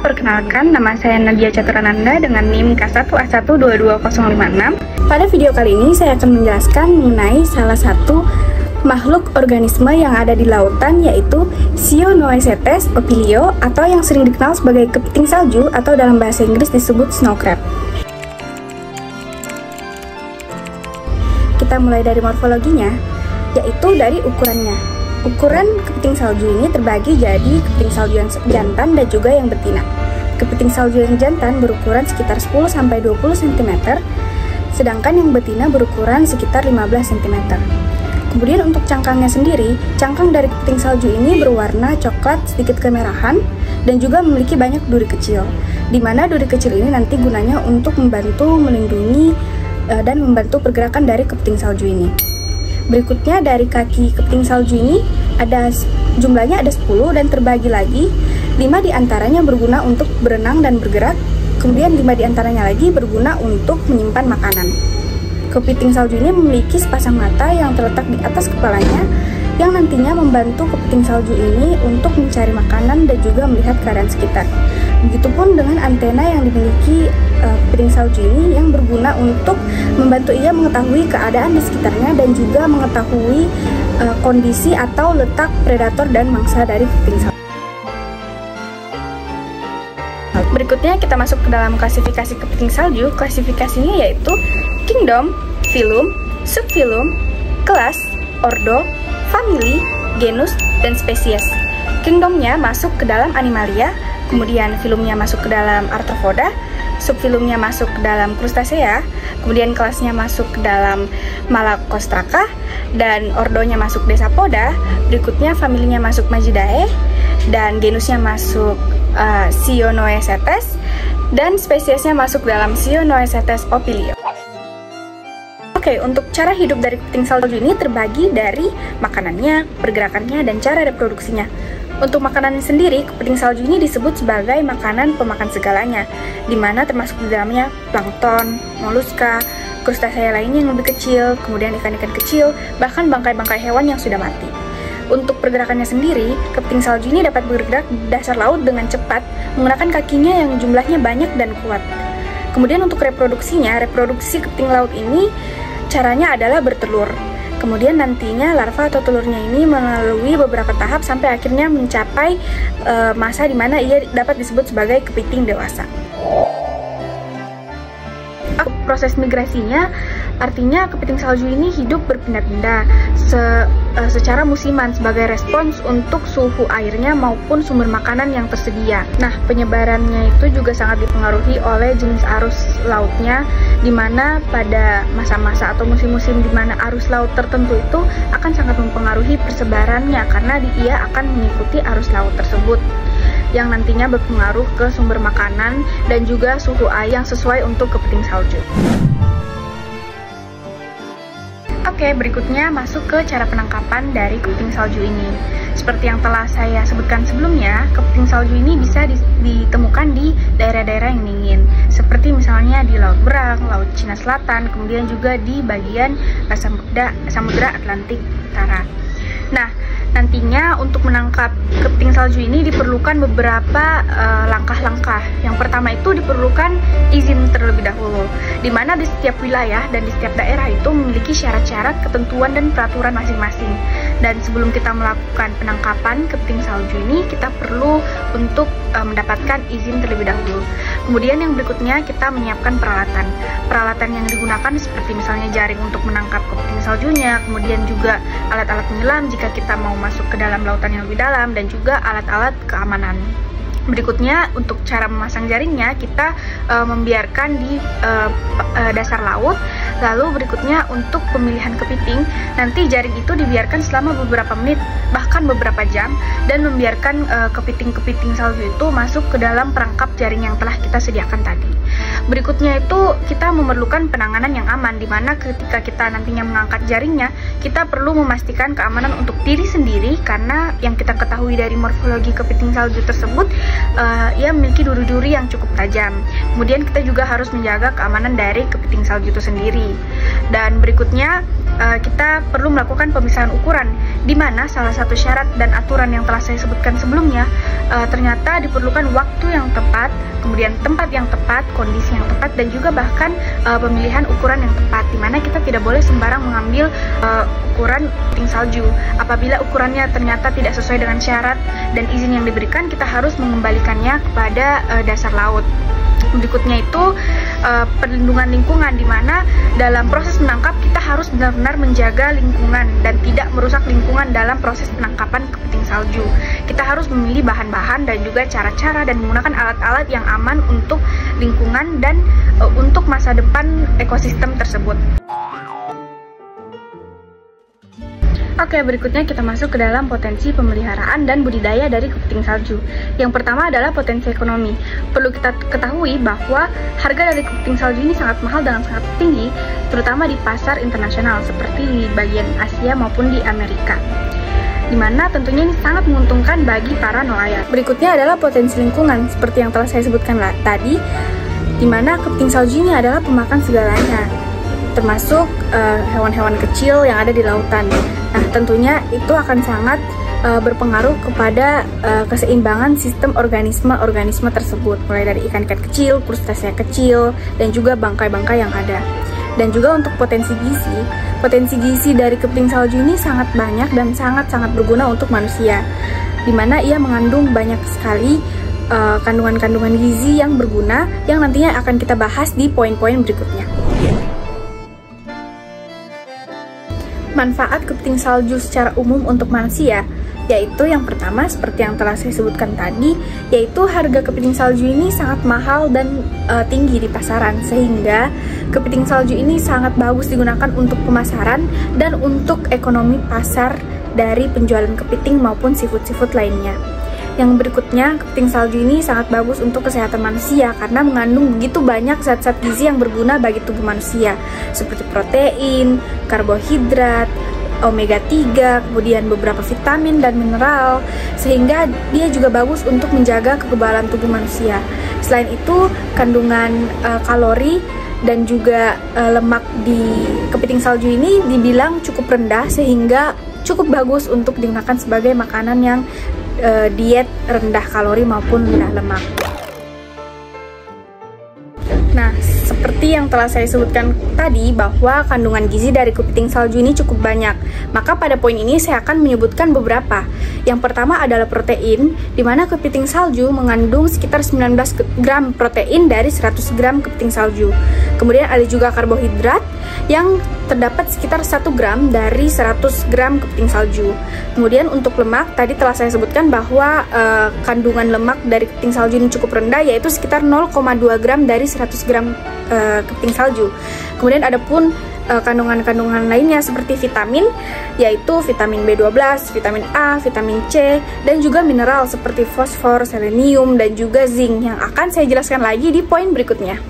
perkenalkan, nama saya Nadia Caturananda dengan NIM K1A122056. Pada video kali ini saya akan menjelaskan mengenai salah satu makhluk organisme yang ada di lautan, yaitu Sionoecetes opilio atau yang sering dikenal sebagai kepiting salju atau dalam bahasa Inggris disebut snow crab. Kita mulai dari morfologinya, yaitu dari ukurannya. Ukuran kepiting salju ini terbagi jadi kepiting salju yang jantan dan juga yang betina. Kepiting salju yang jantan berukuran sekitar 10-20 cm, sedangkan yang betina berukuran sekitar 15 cm. Kemudian untuk cangkangnya sendiri, cangkang dari kepiting salju ini berwarna coklat sedikit kemerahan dan juga memiliki banyak duri kecil, di mana duri kecil ini nanti gunanya untuk membantu melindungi dan membantu pergerakan dari kepiting salju ini. Berikutnya dari kaki kepiting salju ini jumlahnya ada 10 dan terbagi lagi. 5 diantaranya berguna untuk berenang dan bergerak, kemudian 5 diantaranya lagi berguna untuk menyimpan makanan. Kepiting salju ini memiliki sepasang mata yang terletak di atas kepalanya yang nantinya membantu kepiting salju ini untuk mencari makanan dan juga melihat keadaan sekitar. Begitupun dengan antena yang dimiliki kepiting salju ini yang berguna untuk membantu ia mengetahui keadaan di sekitarnya dan juga mengetahui kondisi atau letak predator dan mangsa dari kepiting salju. Berikutnya kita masuk ke dalam klasifikasi kepiting salju. Klasifikasinya yaitu kingdom, phylum, subphylum, kelas, ordo, family, genus, dan spesies. Kingdomnya masuk ke dalam Animalia, kemudian phylumnya masuk ke dalam Arthropoda, subphylumnya masuk ke dalam Crustacea, kemudian kelasnya masuk ke dalam Malacostraca, dan ordonya masuk Decapoda. Berikutnya familinya masuk Magidae, dan genusnya masuk Sionoecetes, dan spesiesnya masuk dalam Sionoecetes opilio. Oke, untuk cara hidup dari kepiting salju ini terbagi dari makanannya, pergerakannya, dan cara reproduksinya. Untuk makanan sendiri, kepiting salju ini disebut sebagai makanan pemakan segalanya, di mana termasuk di dalamnya plankton, moluska, krustacea lainnya yang lebih kecil, kemudian ikan-ikan kecil, bahkan bangkai-bangkai hewan yang sudah mati. Untuk pergerakannya sendiri, kepiting salju ini dapat bergerak di dasar laut dengan cepat menggunakan kakinya yang jumlahnya banyak dan kuat. Kemudian untuk reproduksinya, reproduksi kepiting laut ini caranya adalah bertelur. Kemudian nantinya larva atau telurnya ini melalui beberapa tahap sampai akhirnya mencapai masa di mana ia dapat disebut sebagai kepiting dewasa. Proses migrasinya artinya kepiting salju ini hidup berpindah-pindah secara musiman sebagai respons untuk suhu airnya maupun sumber makanan yang tersedia. Nah, penyebarannya itu juga sangat dipengaruhi oleh jenis arus lautnya, di mana pada masa-masa atau musim-musim di mana arus laut tertentu itu akan sangat mempengaruhi persebarannya karena ia akan mengikuti arus laut tersebut yang nantinya berpengaruh ke sumber makanan dan juga suhu air yang sesuai untuk kepiting salju. Oke, berikutnya masuk ke cara penangkapan dari kepiting salju ini. Seperti yang telah saya sebutkan sebelumnya, kepiting salju ini bisa ditemukan di daerah-daerah yang dingin, seperti misalnya di Laut Berang, Laut Cina Selatan, kemudian juga di bagian Samudra Atlantik Utara. Nah, nantinya untuk menangkap kepiting salju ini diperlukan beberapa langkah-langkah. Yang pertama itu diperlukan izin terlebih dahulu, di mana di setiap wilayah dan di setiap daerah itu memiliki syarat-syarat, ketentuan, dan peraturan masing-masing. Dan sebelum kita melakukan penangkapan kepiting salju ini, kita perlu untuk mendapatkan izin terlebih dahulu. Kemudian yang berikutnya kita menyiapkan peralatan. Peralatan yang digunakan seperti misalnya jaring untuk menangkap kepiting saljunya, kemudian juga alat-alat penyelam jika kita mau masuk ke dalam lautan yang lebih dalam, dan juga alat-alat keamanan. Berikutnya untuk cara memasang jaringnya, kita membiarkan di dasar laut. Lalu berikutnya untuk pemilihan kepiting, nanti jaring itu dibiarkan selama beberapa menit bahkan beberapa jam, dan membiarkan kepiting-kepiting salju itu masuk ke dalam perangkap jaring yang telah kita sediakan tadi. Berikutnya itu kita memerlukan penanganan yang aman, di mana ketika kita nantinya mengangkat jaringnya, kita perlu memastikan keamanan untuk diri sendiri, karena yang kita ketahui dari morfologi kepiting salju tersebut, ia memiliki duri-duri yang cukup tajam. Kemudian kita juga harus menjaga keamanan dari kepiting salju itu sendiri. Dan berikutnya kita perlu melakukan pemisahan ukuran, di mana salah satu syarat dan aturan yang telah saya sebutkan sebelumnya, ternyata diperlukan waktu yang tepat, kemudian tempat yang tepat, kondisi yang tepat, dan juga bahkan pemilihan ukuran yang tepat, di mana kita tidak boleh sembarang mengambil ukuran kepiting salju. Apabila ukurannya ternyata tidak sesuai dengan syarat dan izin yang diberikan, kita harus mengembalikannya kepada dasar laut. Berikutnya itu perlindungan lingkungan, di mana dalam proses menangkap kita harus benar-benar menjaga lingkungan dan tidak merusak lingkungan dalam proses penangkapan kepiting salju. Kita harus memilih bahan-bahan dan juga cara-cara dan menggunakan alat-alat yang aman untuk lingkungan dan untuk masa depan ekosistem tersebut. Oke, berikutnya kita masuk ke dalam potensi pemeliharaan dan budidaya dari kepiting salju. Yang pertama adalah potensi ekonomi. Perlu kita ketahui bahwa harga dari kepiting salju ini sangat mahal dan sangat tinggi, terutama di pasar internasional seperti di bagian Asia maupun di Amerika, di mana tentunya ini sangat menguntungkan bagi para nelayan. Berikutnya adalah potensi lingkungan, seperti yang telah saya sebutkan tadi, di mana kepiting salju ini adalah pemakan segalanya, termasuk hewan-hewan kecil yang ada di lautan. Nah, tentunya itu akan sangat berpengaruh kepada keseimbangan sistem organisme tersebut, mulai dari ikan-ikan kecil, krustasea kecil, dan juga bangkai-bangkai yang ada. Dan juga untuk potensi gizi dari kepiting salju ini sangat banyak dan sangat-sangat berguna untuk manusia, di mana ia mengandung banyak sekali kandungan-kandungan gizi yang berguna yang nantinya akan kita bahas di poin-poin berikutnya. Manfaat kepiting salju secara umum untuk manusia, yaitu yang pertama seperti yang telah saya sebutkan tadi, yaitu harga kepiting salju ini sangat mahal dan tinggi di pasaran, sehingga kepiting salju ini sangat bagus digunakan untuk pemasaran dan untuk ekonomi pasar dari penjualan kepiting maupun seafood lainnya. Yang berikutnya, kepiting salju ini sangat bagus untuk kesehatan manusia karena mengandung begitu banyak zat-zat gizi yang berguna bagi tubuh manusia, seperti protein, karbohidrat, omega 3, kemudian beberapa vitamin dan mineral, sehingga dia juga bagus untuk menjaga kekebalan tubuh manusia. Selain itu, kandungan kalori dan juga lemak di kepiting salju ini dibilang cukup rendah, sehingga cukup bagus untuk digunakan sebagai makanan yang diet rendah kalori maupun rendah lemak. Nah, seperti yang telah saya sebutkan tadi bahwa kandungan gizi dari kepiting salju ini cukup banyak, maka pada poin ini saya akan menyebutkan beberapa. Yang pertama adalah protein, di mana kepiting salju mengandung sekitar 19 gram protein dari 100 gram kepiting salju. Kemudian ada juga karbohidrat yang terdapat sekitar 1 gram dari 100 gram kepiting salju. Kemudian untuk lemak, tadi telah saya sebutkan bahwa kandungan lemak dari kepiting salju ini cukup rendah, yaitu sekitar 0,2 gram dari 100 gram kepiting salju. Kemudian ada pun kandungan-kandungan lainnya seperti vitamin, yaitu vitamin B12, vitamin A, vitamin C, dan juga mineral seperti fosfor, selenium, dan juga zinc yang akan saya jelaskan lagi di poin berikutnya.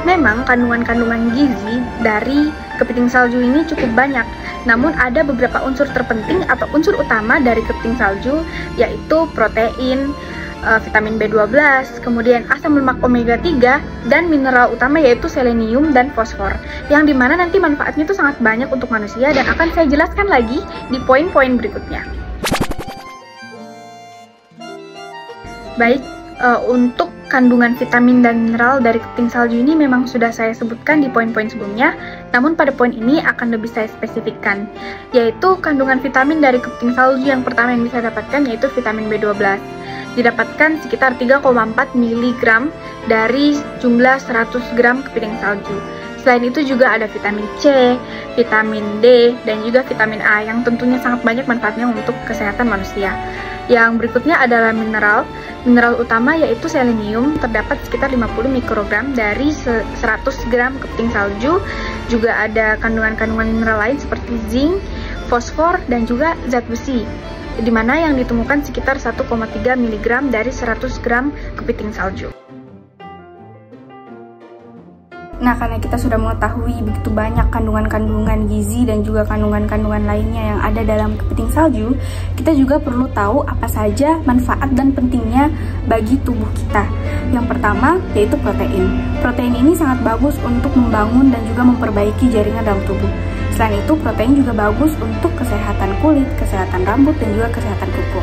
Memang kandungan-kandungan gizi dari kepiting salju ini cukup banyak, namun ada beberapa unsur terpenting atau unsur utama dari kepiting salju, yaitu protein, vitamin B12, kemudian asam lemak omega 3, dan mineral utama yaitu selenium dan fosfor, yang dimana nanti manfaatnya itu sangat banyak untuk manusia dan akan saya jelaskan lagi di poin-poin berikutnya. Baik, untuk kandungan vitamin dan mineral dari kepiting salju ini memang sudah saya sebutkan di poin-poin sebelumnya, namun pada poin ini akan lebih saya spesifikkan, yaitu kandungan vitamin dari kepiting salju yang pertama yang bisa dapatkan yaitu vitamin B12. Didapatkan sekitar 3,4 mg dari jumlah 100 gram kepiting salju. Selain itu juga ada vitamin C, vitamin D, dan juga vitamin A yang tentunya sangat banyak manfaatnya untuk kesehatan manusia. Yang berikutnya adalah mineral. Mineral utama yaitu selenium, terdapat sekitar 50 mikrogram dari 100 gram kepiting salju. Juga ada kandungan-kandungan mineral lain seperti zinc, fosfor, dan juga zat besi, di mana yang ditemukan sekitar 1,3 mg dari 100 gram kepiting salju. Nah, karena kita sudah mengetahui begitu banyak kandungan-kandungan gizi dan juga kandungan-kandungan lainnya yang ada dalam kepiting salju, kita juga perlu tahu apa saja manfaat dan pentingnya bagi tubuh kita. Yang pertama yaitu protein. Protein ini sangat bagus untuk membangun dan juga memperbaiki jaringan dalam tubuh. Selain itu, protein juga bagus untuk kesehatan kulit, kesehatan rambut, dan juga kesehatan kuku.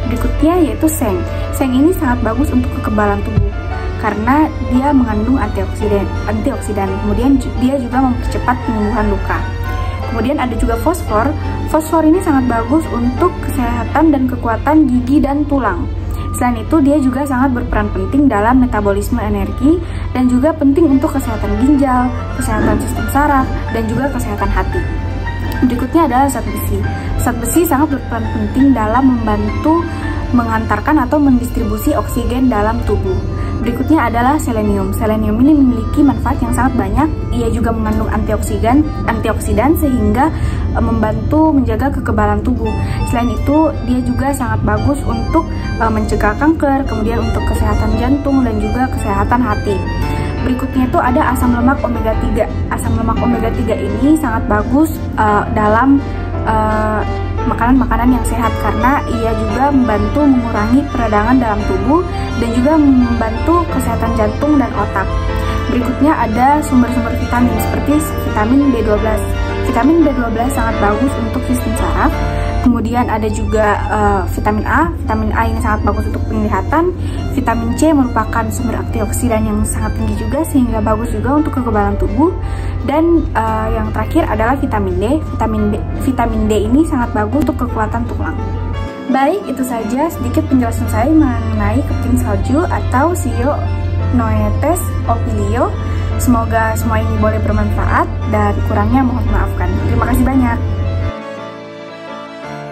Berikutnya yaitu seng. Seng ini sangat bagus untuk kekebalan tubuh karena dia mengandung antioksidan. Kemudian dia juga mempercepat penyembuhan luka. Kemudian ada juga fosfor. Fosfor ini sangat bagus untuk kesehatan dan kekuatan gigi dan tulang. Selain itu, dia juga sangat berperan penting dalam metabolisme energi dan juga penting untuk kesehatan ginjal, kesehatan sistem saraf, dan juga kesehatan hati. Berikutnya adalah zat besi. Zat besi sangat berperan penting dalam membantu mengantarkan atau mendistribusi oksigen dalam tubuh. Berikutnya adalah selenium. Selenium ini memiliki manfaat yang sangat banyak. Ia juga mengandung antioksidan sehingga membantu menjaga kekebalan tubuh. Selain itu, dia juga sangat bagus untuk mencegah kanker, kemudian untuk kesehatan jantung dan juga kesehatan hati. Berikutnya itu ada asam lemak omega 3. Asam lemak omega 3 ini sangat bagus dalam makanan-makanan yang sehat karena ia juga membantu mengurangi peradangan dalam tubuh dan juga membantu kesehatan jantung dan otak. Berikutnya ada sumber-sumber vitamin seperti vitamin B12. Vitamin B12 sangat bagus untuk sistem saraf. Kemudian ada juga vitamin A. Vitamin A ini sangat bagus untuk penglihatan. Vitamin C merupakan sumber antioksidan yang sangat tinggi juga sehingga bagus juga untuk kekebalan tubuh. Dan yang terakhir adalah vitamin D. Vitamin D ini sangat bagus untuk kekuatan tulang. Baik, itu saja sedikit penjelasan saya mengenai kepiting salju atau Cyanoetes opilio. Semoga semua ini boleh bermanfaat dan kurangnya mohon maafkan. Terima kasih banyak.